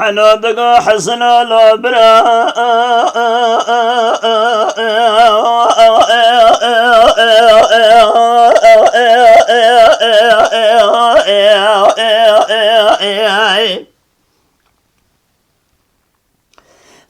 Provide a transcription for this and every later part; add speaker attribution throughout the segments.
Speaker 1: حنودك حسن البرا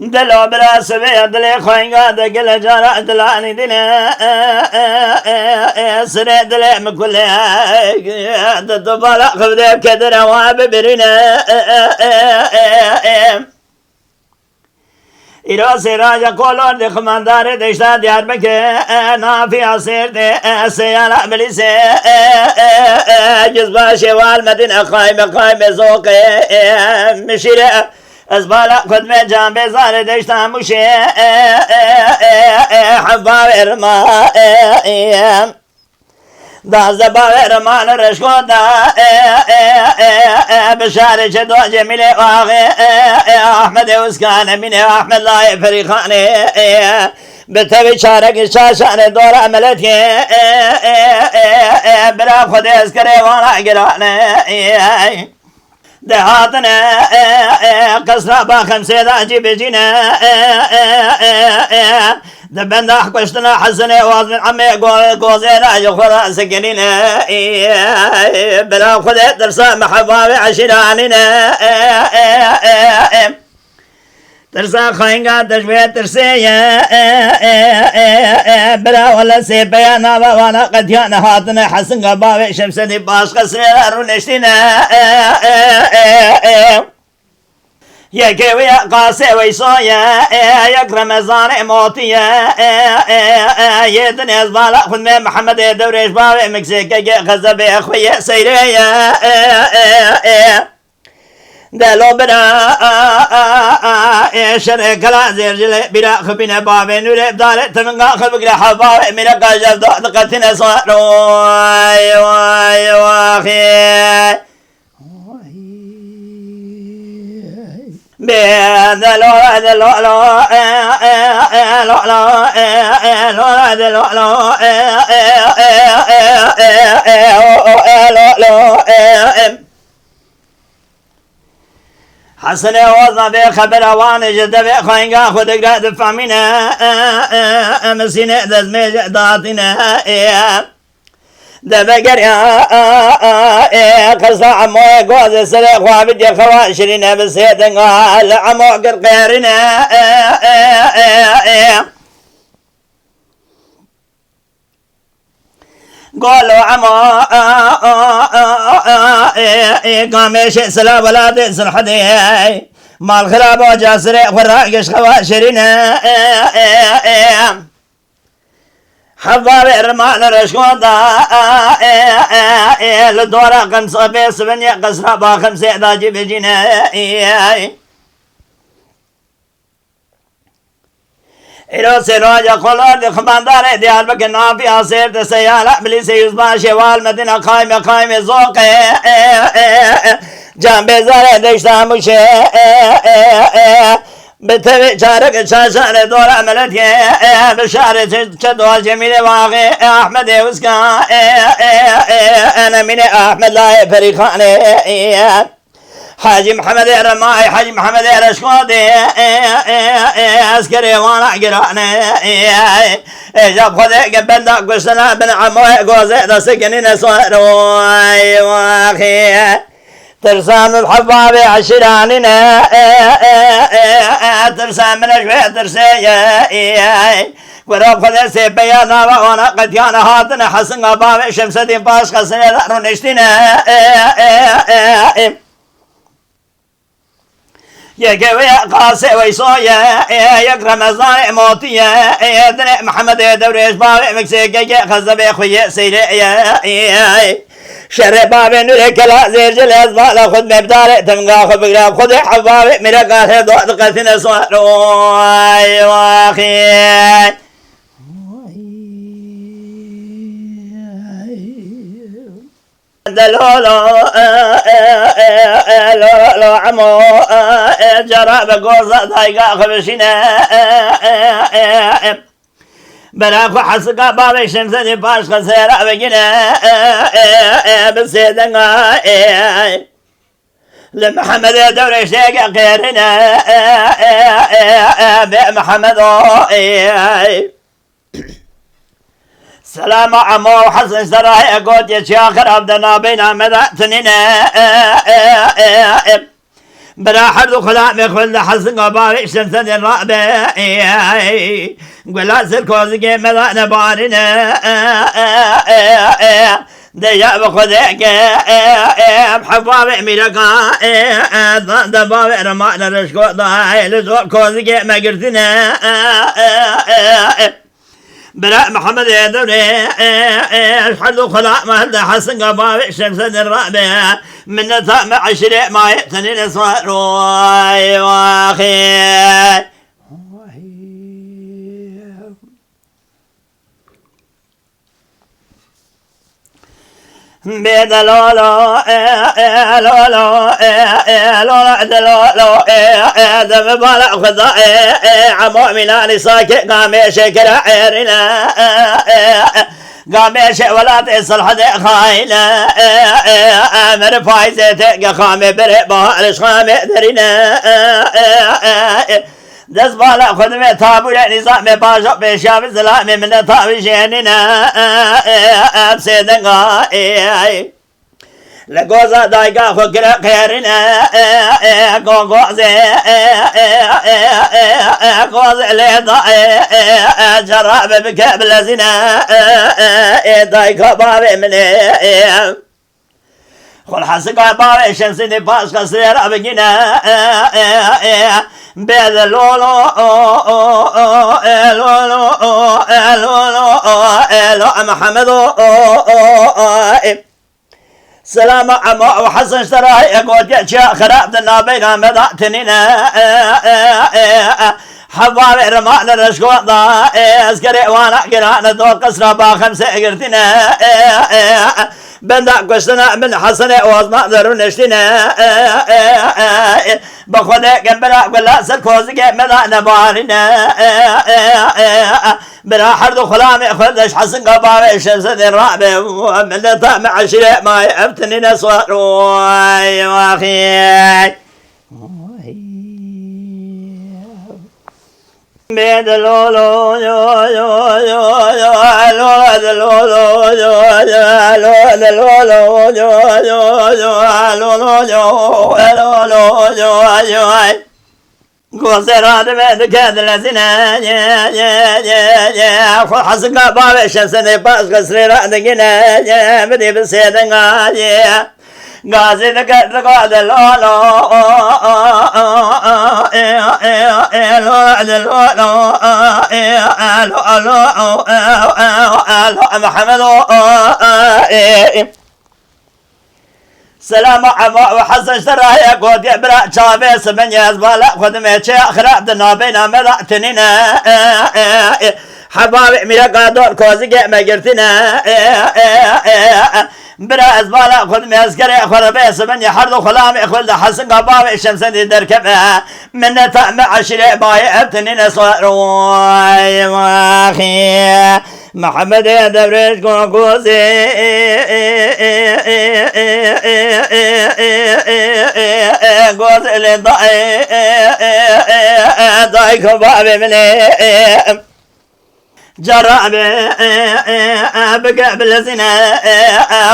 Speaker 1: دلو برا سبي دلي خوينغا دقل جارا دلاني دلي سري دلي مكولي دبالا خبدي كدر واببرنا إيروسي راجا كولور دي خماندار دشتا ديار بكي نافي عصير دي سيالا بليسي جزبا شوال مدينة قايمة زوقي مشيري أزبالا خدمة جان بزار دشتا مشي حبا ورما دا زبا ورما رشكو دا بشاري شدو جميلي واغي أحمد وسكان مني أحمد لا فريقاني بتبي شارك شاشان دور عملتي بلا خد اسكري وانا قراني دهاتنا قصرا باخم سيدا جيب جينا دبن حقشتنا حسنة وازن عمي قوزينا يخورا سكنينا بلا خد درسا محبابي عشرانينا ترسا خاينغا تشبيه ترسيا بلا ولا سيبيا نابا وانا قد يانا هاتنا حسن قبابي شمسني باش قصير ونشتنا يا كوي قاسي ويصايا يا رمضان موتيا يدني زبالة خدمة محمد دوريش بابي مكسيكي غزبي اخويا سيريا دلو برا شرك لا زرجل برا خبنا بابي نور ابدال تمنغا خبك لحباب من قاجف دقتنا صاروا واي واخي بين دلو دلو حسن وضع بخبر وان جد بخاينغا خدك راد فامينا مسينا دزمي جداتنا دبقر قصة عمو قوز سرق وابد خواشرنا بسيدنا لعمو قرقيرنا قولوا عمو قاميش سلا ولا تنسل حدي مال خراب وجاسر وراقش خواشرنا حضار الرمان رشقوطا لدورة قنصة بيس بني قصرة باخم سيدا جيب جينا إلو سراجا خلال خماندار ديال بكنا في عصير تسيالة بليس يزبا شوال مدينة قايمة زوق جنب زارة دشتا مشي بتبي شارك شاشان دور عملتي بشارة شدو جميل واغي أحمد وسكا أنا من أحمد لا فريقاني حاجي محمد رماي حاجي محمد رشقودي عسكري وانا قراني جاب خذي قبل داك قشنا بن عموي قوزي دا سكنين صاروي واخي ترسام الحبابي عشراننا ترسام من شوي ترسي ورب خذي سيبيا نابا وانا قد كان هاتنا حسن قبابي شمس دين باش خسني دارو نشتنا يا كوي قاسي ويصايا يا رمضان موتيا يا دني محمد دوريش بابي مكسيكي خزبي خويا سيري شر بابي نوري كلا زيرجل ازبالا خد مبدار تمغا خد بقراب خد حبابي ميرا قاسي دوات قاسينا صاروي واخي لو عمو جرى بقوزة ضايقة خبشنا بلاكو حسقا بابي شمسة باش خسيرة بقنا بسيدنا لمحمد دوريش غيرنا بمحمد سلام عمو حسن سراي قد يشاخر عبدنا بين مدتننا بلا حد خلام خلد حسن قباري شمسن الرابع قلا سركوزي مدان بارنا ديا بخذك بحفاظ ميلكا دباب رمانا رشكو ضاي لزوق كوزي ما قرتنا بلا محمد يدوري حد خلاء مهد حسن قباب شمسن الرابع من نتام عشرة ما يتني نصار واخي بيد لولو لولو لولو دم بالا خذا عمو ميلاني ساكت قامي شكر عيرنا قامي شي ولا تصل حدا خايله امر فايزتك خامي بربها الاشخامي درينا دست بالا خدمه تابو نظام باشا بشاب الزلام من تابي جننا ابسيدنغا لقوزا دايقا خكرا خيرنا قوزي قوزي ليضا جراب بكابل زنا دايقا بابي مني خل حسقا بابي شمسيني باشقا سيرا بقنا بيد لولو محمد سلام عمو وحسن اشتراي يقول يا خراب دنا بينا مداتنينا حبابي رمانا رشقو ضا اسكري وانا قرانا دو قصرا با خمسة قرتنا بندا قشتنا من حسن وزما ذرو نشتنا بخوده قنبلا قلا سركوزي مدا نبارنا بلا حرد خلامي خدش حسن قبابي شمس الرابع من طعم عشرة ما يفتني نصر واخي بيد لولو يو يو يو لولو لولو يو لولو يو يو قصرات بيد كاد لسنا يا حسق باب شمسني باس قصر رادقنا بدي بسيدنا يا غازي تقعد لولو محمد سلام عمو وحسن اشتراه يقود يبرا شابيس من يزبالا خدمة شيء خراب دنا بينا مدعتننا حبابي ميلا دور كوزي ما قرتنا برا ازبالا خدمة اسكري خربيس من يحرد خلامي خلد حسن قبابي شمسن دركبها من طعم عشرة باي ابتنين صار واخي محمد دبرش كوكوزي قوز اللي ضاي كبابي مني جراب بقابل زنا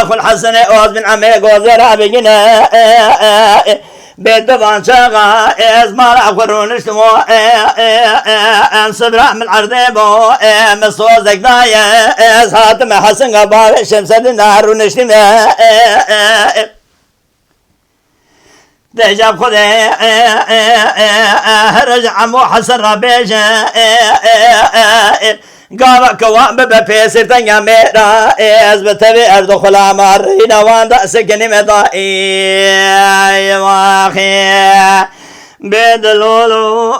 Speaker 1: اخو الحسن اوز بن عمي قوز رابقنا بيت بابان شاغا ازمار اخورون اشتمو صبرا من عرضيبو مصوزك دايا هاتم حسن قبابي شمس النار ونشتنا دجاب خذي رجع عمو حسن ربيجا قال كوان ببي سرتن يا ميرا ازبتبي ارض خلا مارينا وان داسكني مداي واخي بدلولو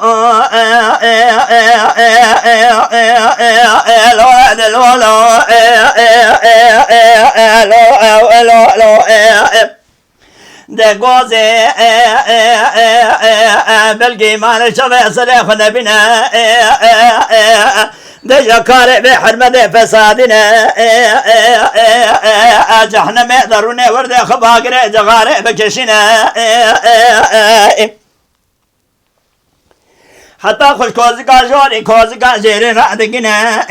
Speaker 1: دقوزي بلقي مال شبه صليخ نبينا دجا كاري بحرمة فسادنا جهنم دروني ورد خباقري جغاري بكشنا حتى خوش كوزكا جوري كوزكا جيري رادقنا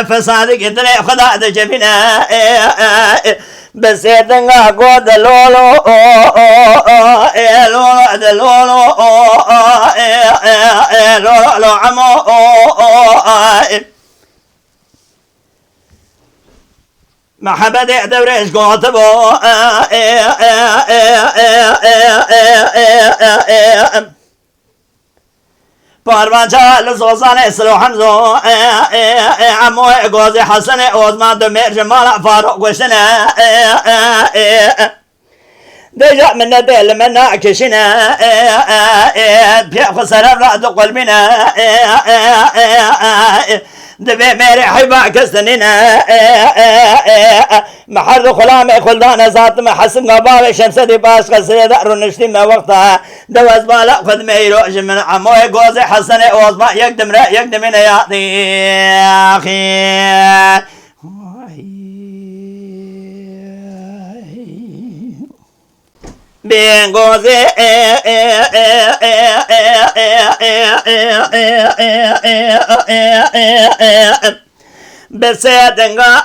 Speaker 1: فساد قدري خدا دجبنا بس يدنغا قود لولو لولو لولو عمو محبة دوريش قوتبو پاروانچا لزوزان اسلو حمزو عمو گوزی حسن اوزمان دمیر جمال فاروق گوشتنا دجا من دل من ناكشنا بيأخذ سلام رأد قلبنا دبي ميري حيبا كستننا محر خلامي خلدان ذات محسن قبابي شمس دي باش قصري دأر نشتي ما وقتها دوز بالا خد ميرو جمن عموي قوزي حسن اوزما يقدم رأي يقدم من يعطي أخي بين قوزي بسيدنغا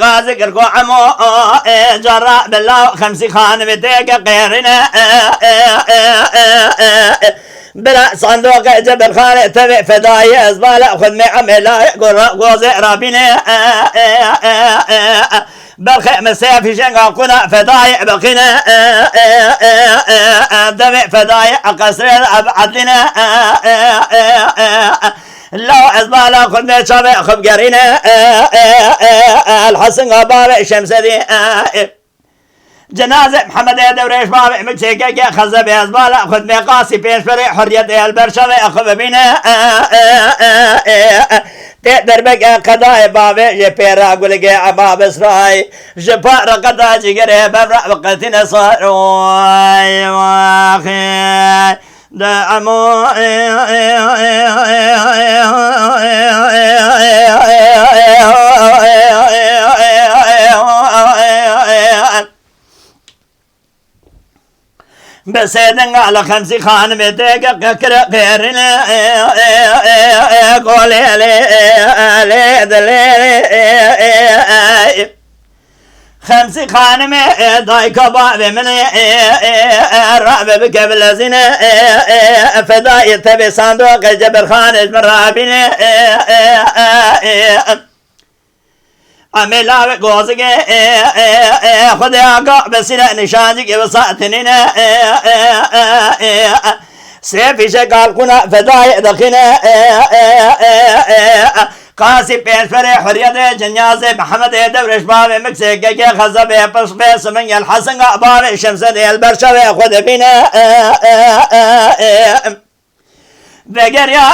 Speaker 1: غازي قرقو عمو جراء بالله 50 خان بتيك غيرنا بلا صندوق جبل خالي تبع فداي ازباله خذ معمل غوزي رابينا برخي مسافي جنغا قنا فدايع بقنا دمع فدايع قصرين أبعدنا لو أزبالا خدنا شابع خب قرينا الحسن قبابع شمس دي جنازة محمد دوريش بابع مكسيكي خزب أزبالا خد مقاسي بيش فريق حرية البرشا أخذ بينا تقدر بقى قضاء بابي جبيرا قولي عباب اسراي جبار قضاء جيري ببرع وقتنا صاروي واخي دعمو بسيدن على 50 خان بيتك ككر غيرنا قولي لي دلي 50 خان داي كباب من الرعب بقبل زنا فداي تبي صندوق جبل خان اسمرابين عملا قوزك خذ عقاب بسنا نشانك بساتننا سيفي شكال كنا فداي دخنا قاسي بيش فريح حرية جنيازي محمد دورش بابي مكسيكي خزبي بش بيس من الحسن بابي شمس دي البرشا خذ بينا بقر يا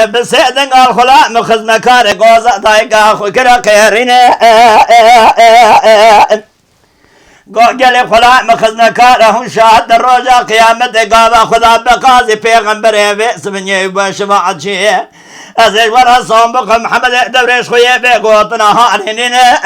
Speaker 1: بسيدن الخلاء مخز مكاري قوزة طايقا خكرا قيرنا قال خلاء مخز مكارهم شاهد الرجا قيامة قابا خدا بقاضي پیغمبر بيس من يبا شفاعت شيء أزيج ورا صنبق محمد دوريش خويا بقوتنا هانينينا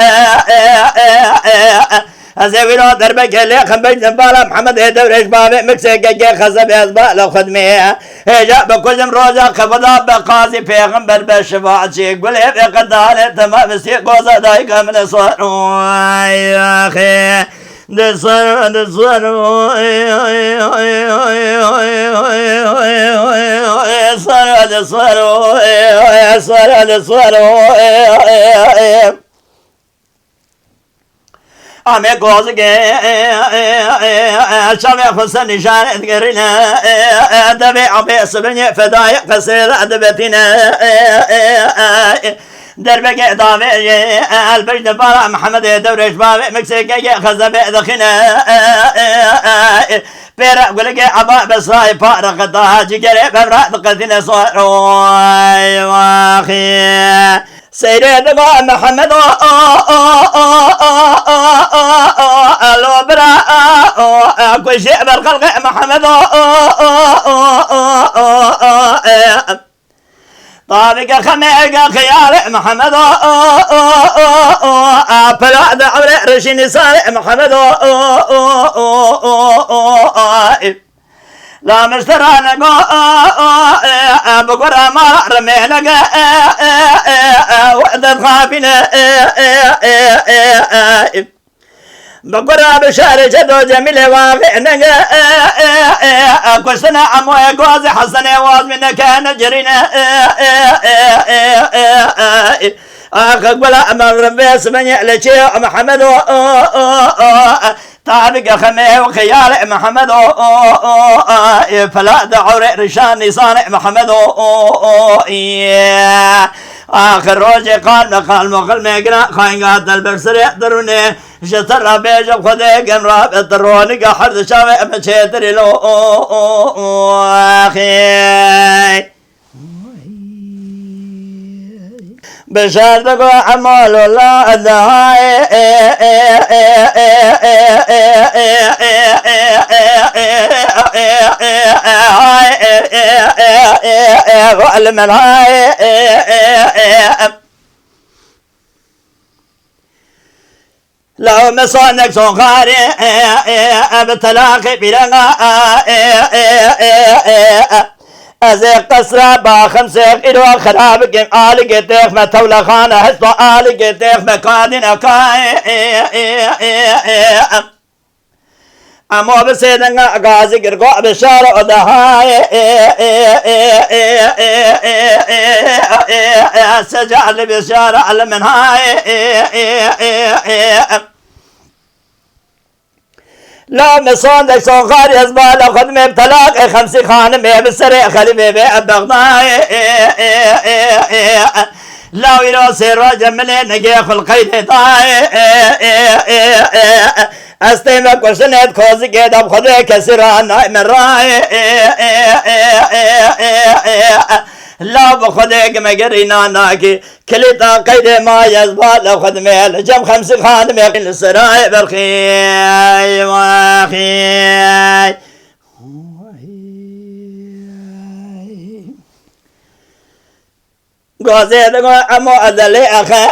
Speaker 1: أزيوينو دربك اللي خنبج نبالا محمد دوريش بابي مكسيكي خزب أزبالا خدمية هجا بكجم روزا خفضا بقاضي پیغمبر بشفاعت شيء قولي بقداني تمام سيق وزا دايقا من صنوي يا أخي أمي قوزك شامي خصا نشان تقرنا دبي عبي سبني فداي قصير أدبتنا دربك دامي البجد بارا محمد دوريش بابي مكسيكي خزب دخنا بيرا قولك عبا بسراي فارق الضاها جيجري ببرا دقتنا صاروي واخي سيري محمد لو برا كل شيء بالخلق محمد طارق خميق خيال محمد بلاد عمر رشين صالح محمد لا مشترانا بقرا ما رمينا وحدة خافنا بقرا بشار جدو جميل واقعنا كشتنا عموي قوزي حسني واز منا كان جرينا أقبل أمر ربي سمني لشيء محمد طارق خمي وخيال محمد فلا دعور رشان صانع محمد آخر روز قال مقل مقرا خاين قاتل برسر يحضروني شتر بيجب خديك امراب اضطروني قحر شاوي بشيتر لو أخي بشارتك عمال الله الدهاي وعلم الهاي لو مصانك صغاري بتلاقي بلغا أزيق قصرة باخمسيق إلو خرابك آلك تيخ ما تولى خانة هستو آلك تيخ مكادن أكاي أمو بسيدن غازي قرقو بشارة ودهاي سجعل بشارة على منهاي لا مصندق صغار يزبال خدمة بطلاق 50 خانم بسرع خليفة ببغضاء لا ويرو سيرو جملي نجيخ القيد طاي استيمك وشنت خوزي كده بخذي كسران من راي لا بخذيك مقرينا ناكي كليتا قيد ما يزبال لو خدمه لجم 50 خادم يقين السراي بالخي واخي قوزيد عمو أدلي أخي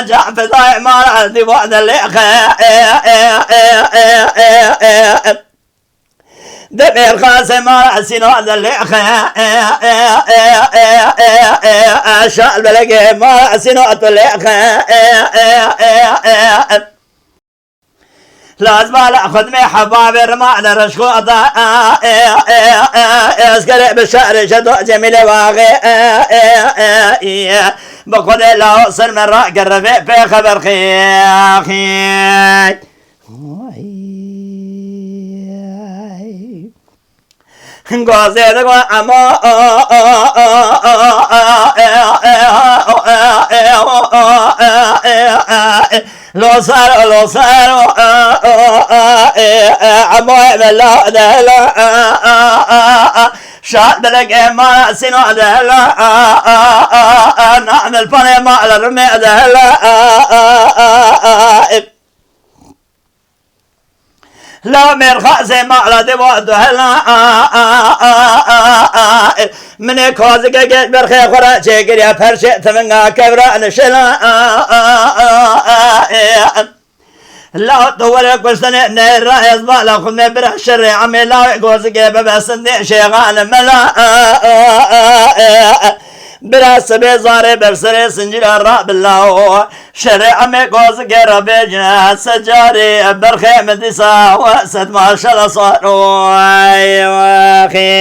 Speaker 1: جعف ضايع ما عندي وأدلي أخي دمير قاسم رأسين هذا اللي شاء البلقي ما رأسين هذا اللي لازم أخذ مي حباب رمال رشقوطة اسكري بالشعر شدو جميل واغي بقول له صر من راق الرفيق في خبر خيخي قوزيد عمو لو صار عمو ملا دهلا شاد بلقي ما سنو دهلا نعمل فني ما لرمي دهلا لا مرخص ما لا تبغى هلا من كوزك جت برخي خرا شكر يا فرشة ثمنا كبرة نشلا لا تولك بستني نير يزبا لا خدني برا شر عمي لا كوزك ببسندي شيغان ملا براس بزاري بفسري سنجل الراب الله شرع ميقوز قرب جنات سجاري برخي مدسا واسد ما شاء الله صاروا اي واخي